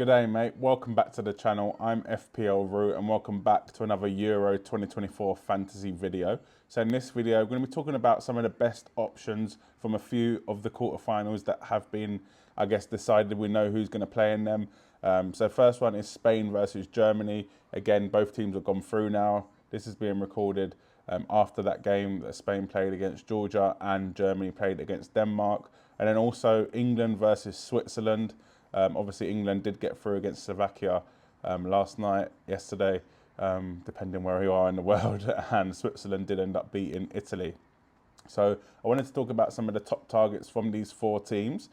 G'day mate, welcome back to the channel. I'm FPL Root and welcome back to another Euro 2024 fantasy video. So in this video, we're going to be talking about some of the best options from a few of the quarterfinals that have been, I guess, decided. We know who's going to play in them. So first one is Spain versus Germany. Again, both teams have gone through now. This is being recorded after that game that Spain played against Georgia and Germany played against Denmark. And then also England versus Switzerland. Obviously, England did get through against Slovakia yesterday, depending where you are in the world, and Switzerland did end up beating Italy. So I wanted to talk about some of the top targets from these four teams,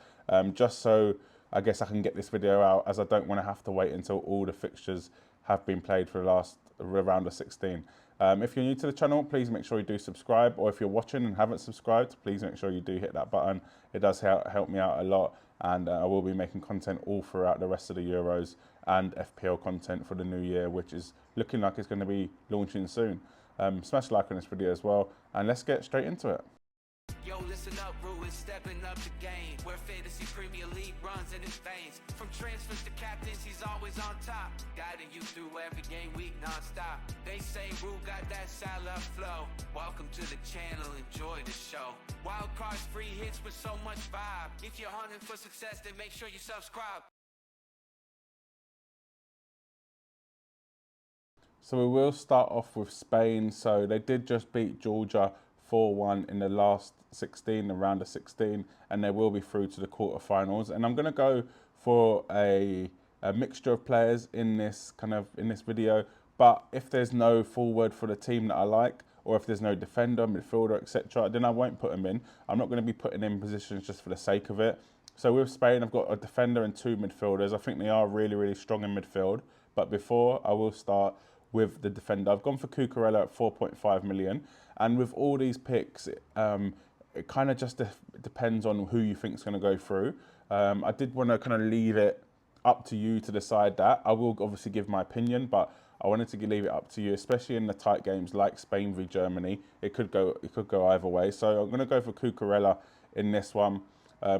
just so I guess I can get this video out, as I don't want to have to wait until all the fixtures have been played for the last round of 16. If you're new to the channel, please make sure you do subscribe, or if you're watching and haven't subscribed, please make sure you do hit that button. It does help me out a lot, and I will be making content all throughout the rest of the Euros and FPL content for the new year, which is looking like it's going to be launching soon. Smash a like on this video as well, and let's get straight into it. Yo, listen up, Rue is stepping up the game. Where fantasy Premier League runs in his veins. From transfers to captains, he's always on top. Guiding you through every game week non-stop. They say Rue got that salad flow. Welcome to the channel, enjoy the show. Wild cards, free hits with so much vibe. If you're hunting for success, then make sure you subscribe. So we will start off with Spain. So they did just beat Georgia 4-1 in the last 16, the round of 16, and they will be through to the quarterfinals. And I'm going to go for a mixture of players in this video. But if there's no forward for the team that I like, or if there's no defender, midfielder, etc., then I won't put them in. I'm not going to be putting in positions just for the sake of it. So with Spain, I've got a defender and two midfielders. I think they are really, really strong in midfield. But before I will start with the defender, I've gone for Cucurella at 4.5 million. And with all these picks, it kind of just depends on who you think is going to go through. I did want to kind of leave it up to you to decide that. I will obviously give my opinion, but I wanted to leave it up to you, especially in the tight games like Spain v Germany. It could go either way. So I'm going to go for Cucurella in this one.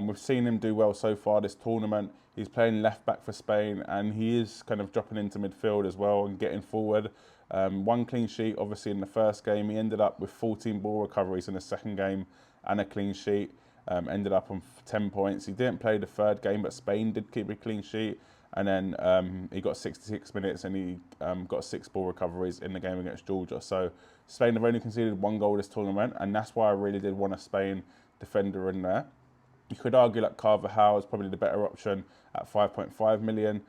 We've seen him do well so far this tournament. He's playing left back for Spain, and he is kind of dropping into midfield as well and getting forward. One clean sheet, obviously, in the first game. He ended up with 14 ball recoveries in the second game and a clean sheet. Ended up on 10 points. He didn't play the third game, but Spain did keep a clean sheet. And then he got 66 minutes and he got 6 ball recoveries in the game against Georgia. So Spain have only conceded 1 goal this tournament, and that's why I really did want a Spain defender in there. You could argue that Carvajal is probably the better option at 5.5 million.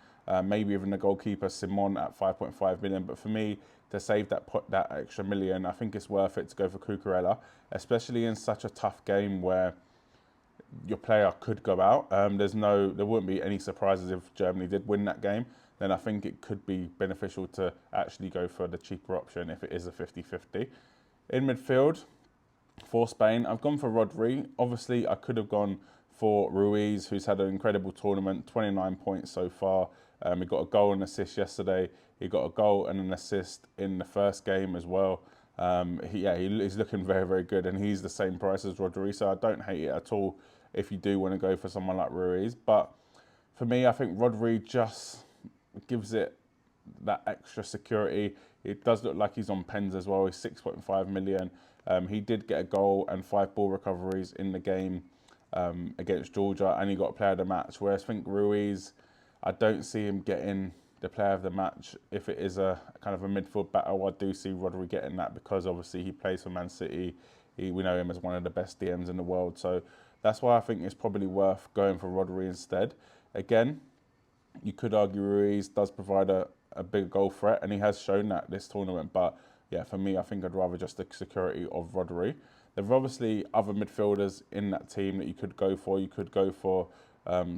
Maybe even the goalkeeper Simon at 5.5 million. But for me, to save that extra million, I think it's worth it to go for Cucurella, especially in such a tough game where your player could go out. There wouldn't be any surprises if Germany did win that game. Then I think it could be beneficial to actually go for the cheaper option if it is a 50-50. In midfield, for Spain, I've gone for Rodri. Obviously, I could have gone for Ruiz, who's had an incredible tournament, 29 points so far. He got a goal and assist yesterday. He got a goal and an assist in the first game as well. He's looking very, very good, and he's the same price as Rodri, so I don't hate it at all if you do want to go for someone like Ruiz. But for me, I think Rodri just gives it that extra security. It does look like he's on pens as well. He's 6.5 million. He did get a goal and 5 ball recoveries in the game against Georgia, and he got player of the match. Whereas I think Ruiz, I don't see him getting the player of the match. If it is a kind of a midfield battle, I do see Rodri getting that, because obviously he plays for Man City. We know him as one of the best DMs in the world. So that's why I think it's probably worth going for Rodri instead. Again, you could argue Ruiz does provide a big goal threat, and he has shown that this tournament. But yeah, for me, I think I'd rather just the security of Rodri. There are obviously other midfielders in that team that you could go for. You could go for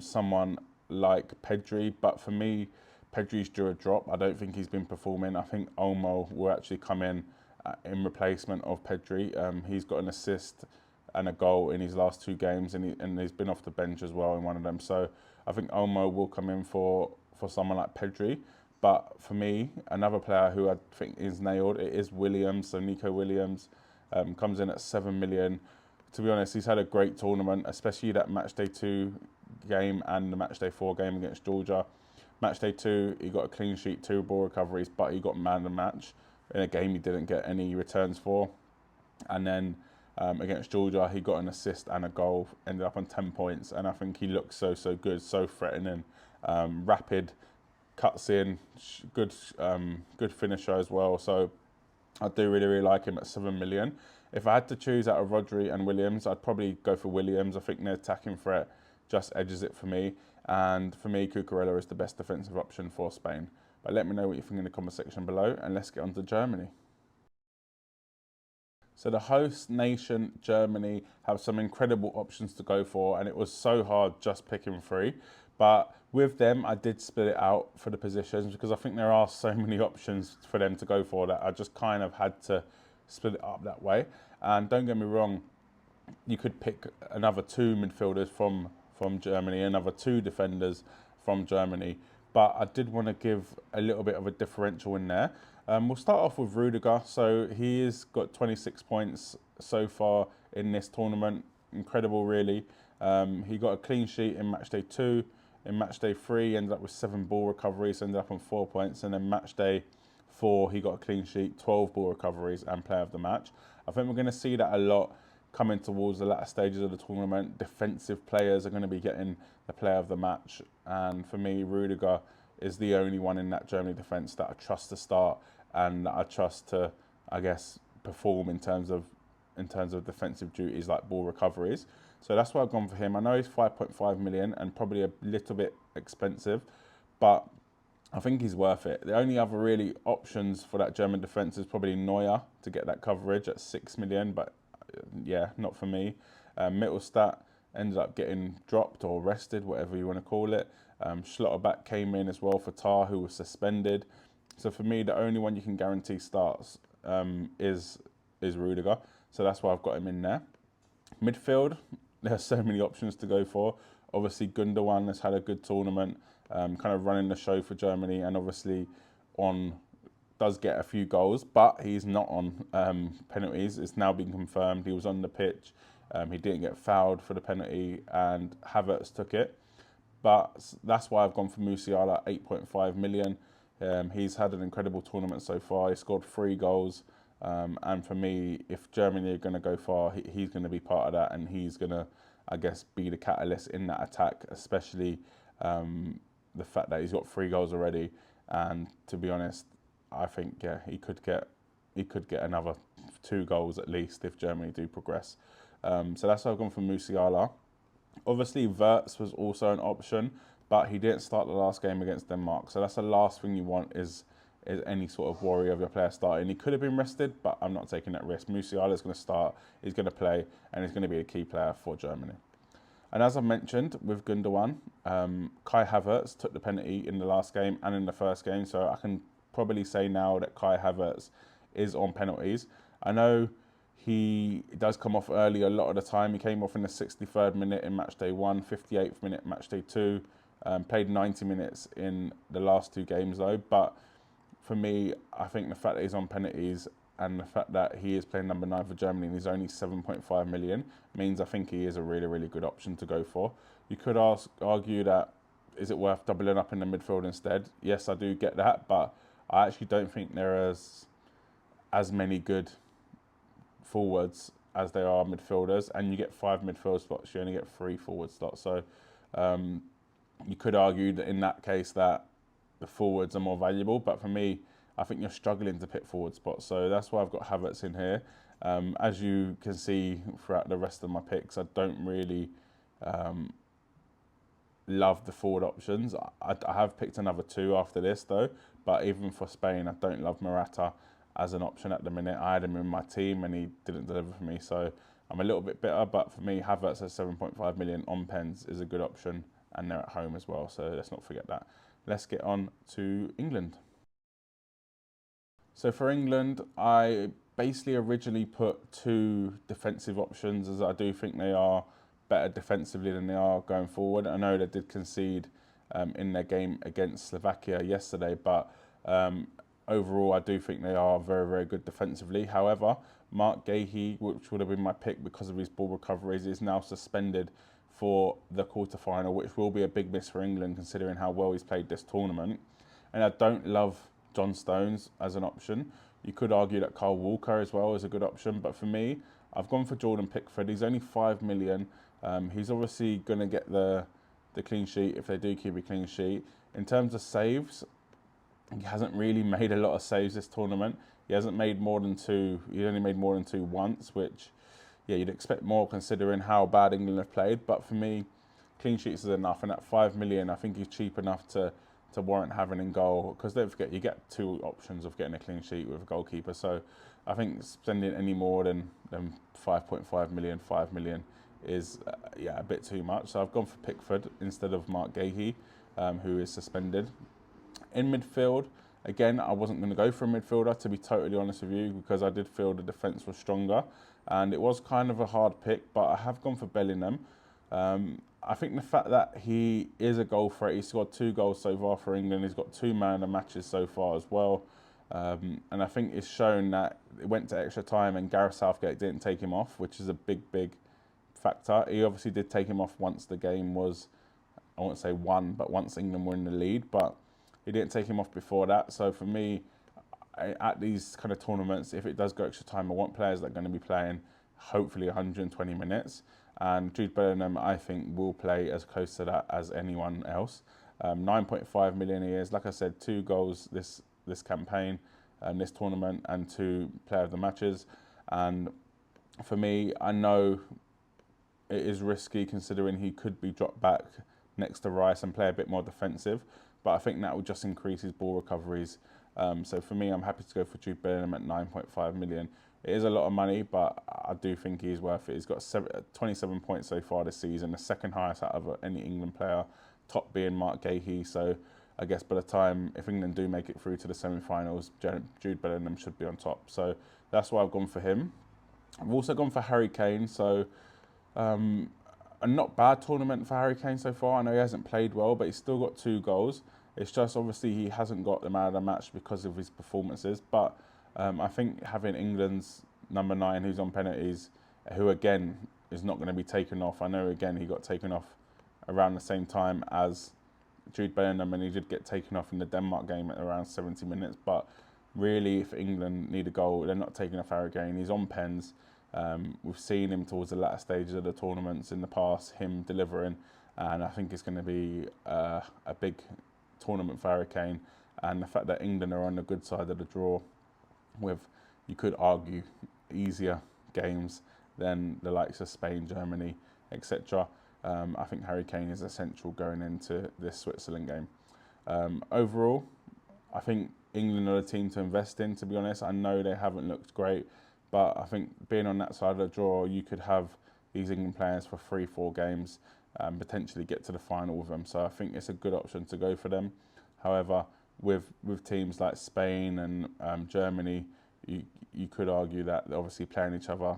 someone like Pedri, but for me, Pedri's due a drop. I don't think he's been performing. I think Olmo will actually come in replacement of Pedri. He's got an assist and a goal in his last 2 games, and he's been off the bench as well in one of them. So I think Olmo will come in for someone like Pedri. But for me, another player who I think is nailed, it is Williams. So Nico Williams comes in at 7 million. To be honest, he's had a great tournament, especially that matchday 2 game and the matchday 4 game against Georgia. Match day 2, he got a clean sheet, 2 ball recoveries, but he got man of the match in a game he didn't get any returns for. And then against Georgia, he got an assist and a goal, ended up on 10 points. And I think he looks so good, so threatening, rapid, cuts in, good finisher as well. So I do really like him at 7 million. If I had to choose out of Rodri and Williams, I'd probably go for Williams. I think their attacking threat just edges it for me. And for me, Cucurella is the best defensive option for Spain. But let me know what you think in the comment section below, and let's get on to Germany. So the host nation, Germany, have some incredible options to go for, and it was so hard just picking 3. But with them, I did split it out for the positions because I think there are so many options for them to go for that I just kind of had to split it up that way. And don't get me wrong, you could pick another 2 midfielders from Germany, another 2 defenders from Germany. But I did want to give a little bit of a differential in there. We'll start off with Rudiger. So he has got 26 points so far in this tournament. Incredible, really. He got a clean sheet in match day 2. In match day 3, he ended up with 7 ball recoveries, ended up on 4 points. And then match day 4, he got a clean sheet, 12 ball recoveries, and player of the match. I think we're going to see that a lot coming towards the latter stages of the tournament. Defensive players are going to be getting the player of the match. And for me, Rudiger is the only one in that Germany defence that I trust to start and that I trust to, I guess, perform in terms of defensive duties like ball recoveries. So that's why I've gone for him. I know he's 5.5 million and probably a little bit expensive, but I think he's worth it. The only other really options for that German defence is probably Neuer to get that coverage at 6 million, but yeah, not for me. Mittelstadt ended up getting dropped or rested, whatever you want to call it. Schlotterbeck came in as well for Tar, who was suspended. So for me, the only one you can guarantee starts is Rudiger. So that's why I've got him in there. Midfield, there's so many options to go for. Obviously, Gundogan has had a good tournament, kind of running the show for Germany, and obviously does get a few goals, but he's not on penalties. It's now been confirmed. He was on the pitch. He didn't get fouled for the penalty, and Havertz took it. But that's why I've gone for Musiala, 8.5 million. He's had an incredible tournament so far. He scored 3 goals. And for me, if Germany are going to go far, he's going to be part of that, and he's going to, I guess, be the catalyst in that attack, especially the fact that he's got 3 goals already. And to be honest, I think, yeah, he could get another 2 goals at least if Germany do progress. So that's why I've gone for Musiala. Obviously, Wirtz was also an option, but he didn't start the last game against Denmark. So that's the last thing you want is any sort of worry of your player starting. He could have been rested, but I'm not taking that risk. Musiala is going to start, he's going to play, and he's going to be a key player for Germany. And as I mentioned with Gundogan, Kai Havertz took the penalty in the last game and in the first game, so I can probably say now that Kai Havertz is on penalties. I know he does come off early a lot of the time. He came off in the 63rd minute in match day 1, 58th minute match day 2, played 90 minutes in the last 2 games though. But for me, I think the fact that he's on penalties and the fact that he is playing number 9 for Germany and he's only 7.5 million means I think he is a really good option to go for. You could argue that, is it worth doubling up in the midfield instead? Yes, I do get that, but I actually don't think there is as many good forwards as there are midfielders, and you get 5 midfield slots, you only get 3 forward slots. So you could argue that in that case that the forwards are more valuable, but for me, I think you're struggling to pick forward spots. So that's why I've got Havertz in here. As you can see throughout the rest of my picks, I don't really love the forward options. I have picked another 2 after this though, but even for Spain, I don't love Morata as an option at the minute. I had him in my team and he didn't deliver for me, so I'm a little bit bitter. But for me, Havertz at 7.5 million on pens is a good option, and they're at home as well, so let's not forget that. Let's get on to England. So for England, I basically originally put 2 defensive options, as I do think they are better defensively than they are going forward. I know they did concede in their game against Slovakia yesterday, but overall, I do think they are very good defensively. However, Mark Gahey, which would have been my pick because of his ball recoveries, is now suspended for the quarter-final, which will be a big miss for England considering how well he's played this tournament. And I don't love John Stones as an option. You could argue that Kyle Walker as well is a good option, but for me, I've gone for Jordan Pickford. He's only 5 million. He's obviously going to get the clean sheet if they do keep a clean sheet. In terms of saves, he hasn't really made a lot of saves this tournament. He hasn't made more than two. He only made more than two once, which, yeah, you'd expect more considering how bad England have played. But for me, clean sheets is enough. And at 5 million, I think he's cheap enough to warrant having in goal. Because don't forget, you get two options of getting a clean sheet with a goalkeeper. So I think spending any more than 5.5 million, 5 million is a bit too much. So I've gone for Pickford instead of Mark Gahey, who is suspended. In midfield, again, I wasn't going to go for a midfielder, to be totally honest with you, because I did feel the defence was stronger. And it was kind of a hard pick, but I have gone for Bellingham. I think the fact that he is a goal threat, he's got 2 goals so far for England, he's got 2 man of the matches so far as well. And I think it's shown that it went to extra time and Gareth Southgate didn't take him off, which is a big factor. He obviously did take him off once the game was, I won't say won, but once England were in the lead, but he didn't take him off before that. So for me, at these kind of tournaments, if it does go extra time, I want players that are going to be playing hopefully 120 minutes. And Jude Bellingham, I think, will play as close to that as anyone else. 9.5 million he is. Like I said, 2 goals this campaign, this tournament, and 2 player of the matches. And for me, I know it is risky considering he could be dropped back next to Rice and play a bit more defensive. But I think that will just increase his ball recoveries. So for me, I'm happy to go for Jude Bellingham at 9.5 million. It is a lot of money, but I do think he's worth it. He's got 27 points so far this season, the second highest out of any England player, top being Mark Gahey. So I guess by the time, if England do make it through to the semi-finals, Jude Bellingham should be on top. So that's why I've gone for him. I've also gone for Harry Kane. So a not bad tournament for Harry Kane so far. I know he hasn't played well, but he's still got 2 goals. It's just obviously he hasn't got the man of the match because of his performances. But I think having England's number 9 who's on penalties, who again is not going to be taken off. I know again he got taken off around the same time as Jude Bellingham, and he did get taken off in the Denmark game at around 70 minutes. But really, if England need a goal, they're not taking off Harry Kane. He's on pens. We've seen him towards the latter stages of the tournaments in the past, him delivering, and I think it's going to be a big tournament for Harry Kane. And the fact that England are on the good side of the draw with, you could argue, easier games than the likes of Spain, Germany, etc. I think Harry Kane is essential going into this Switzerland game. Overall, I think England are the team to invest in, to be honest. I know they haven't looked great, but I think being on that side of the draw, you could have these England players for 3-4 games and potentially get to the final with them. So I think it's a good option to go for them. However, with teams like Spain and Germany, you could argue that they're obviously playing each other,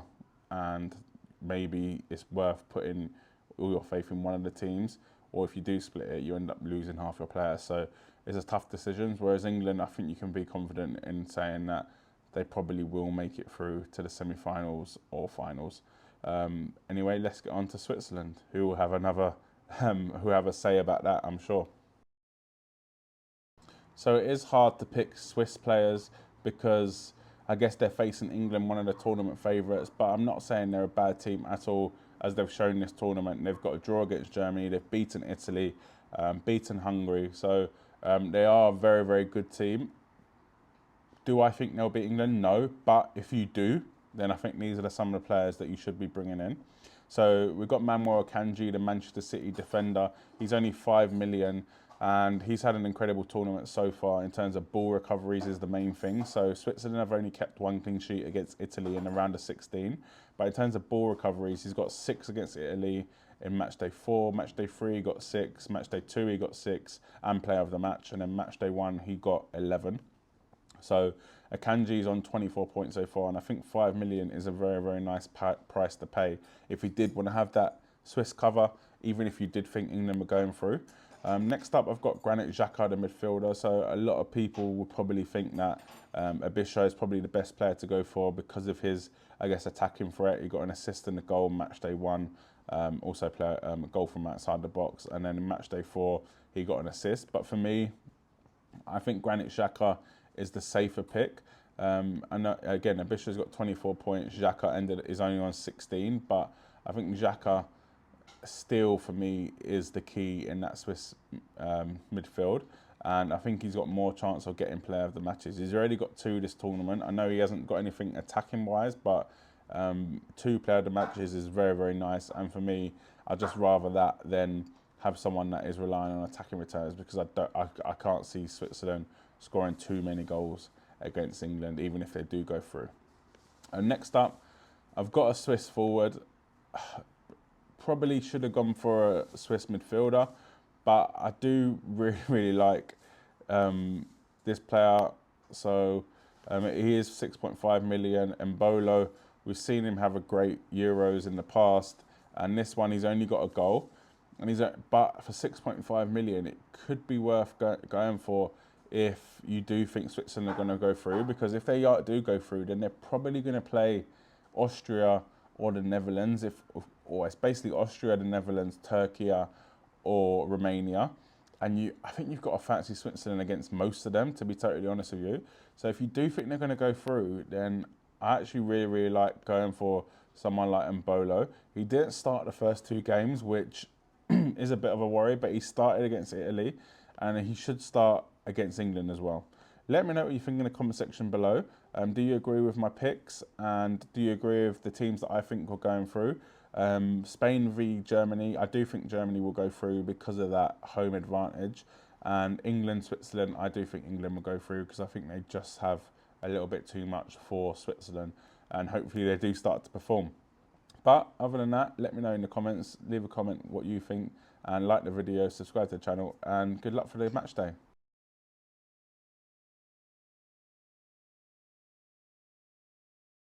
and maybe it's worth putting all your faith in one of the teams, or if you do split it, you end up losing half your players. So it's a tough decision. Whereas England, I think you can be confident in saying that they probably will make it through to the semi-finals or finals. Anyway, let's get on to Switzerland, who will have another, who have a say about that, I'm sure. So it is hard to pick Swiss players because I guess they're facing England, one of the tournament favourites, but I'm not saying they're a bad team at all, as they've shown this tournament. They've got a draw against Germany, they've beaten Italy, beaten Hungary, so they are a very, very good team. Do I think they'll beat England? No, but if you do, then I think these are some of the players that you should be bringing in. So we've got Manuel Akanji, the Manchester City defender. He's only 5 million. And he's had an incredible tournament so far in terms of ball recoveries is the main thing. So Switzerland have only kept 1 clean sheet against Italy in the round of 16. But in terms of ball recoveries, he's got 6 against Italy in matchday 4. Matchday 3, he got 6. Matchday 2, he got 6. And player of the match. And then matchday 1, he got 11. So Akanji's on 24 points so far. And I think 5 million is a very, very nice price to pay if you did want to have that Swiss cover, even if you did think England were going through. Next up, I've got Granit Xhaka, the midfielder. So a lot of people would probably think that Abisha is probably the best player to go for because of his, I guess, attacking threat. He got an assist in the goal match day 1. also play a goal from outside the box. And then in match day 4, he got an assist. But for me, I think Granit Xhaka is the safer pick. And again, Abisha's got 24 points. Xhaka is only on 16, but I think Xhaka still, for me, is the key in that Swiss midfield. And I think he's got more chance of getting player of the matches. He's already got 2 this tournament. I know he hasn't got anything attacking wise, but 2 player of the matches is very, very nice. And for me, I'd just rather that than have someone that is relying on attacking returns, because I can't see Switzerland scoring too many goals against England, even if they do go through. And next up, I've got a Swiss forward. Probably should have gone for a Swiss midfielder, but I do really, really like this player. So he is 6.5 million. Mbolo, we've seen him have a great Euros in the past, and this one he's only got a goal. And but for 6.5 million, it could be worth going for if you do think Switzerland are going to go through, because if they do go through, then they're probably going to play Austria or the Netherlands, or it's basically Austria, the Netherlands, Turkey, or Romania. And I think you've got to fancy Switzerland against most of them, to be totally honest with you. So if you do think they're going to go through, then I actually really, really like going for someone like Mbolo. He didn't start the first 2 games, which is a bit of a worry, but he started against Italy, and he should start against England as well. Let me know what you think in the comment section below. Do you agree with my picks, and do you agree with the teams that I think are going through? Spain v Germany, I do think Germany will go through because of that home advantage. And England, Switzerland, I do think England will go through because I think they just have a little bit too much for Switzerland, and hopefully they do start to perform. But other than that, let me know in the comments, leave a comment what you think, and like the video, subscribe to the channel, and good luck for the match day.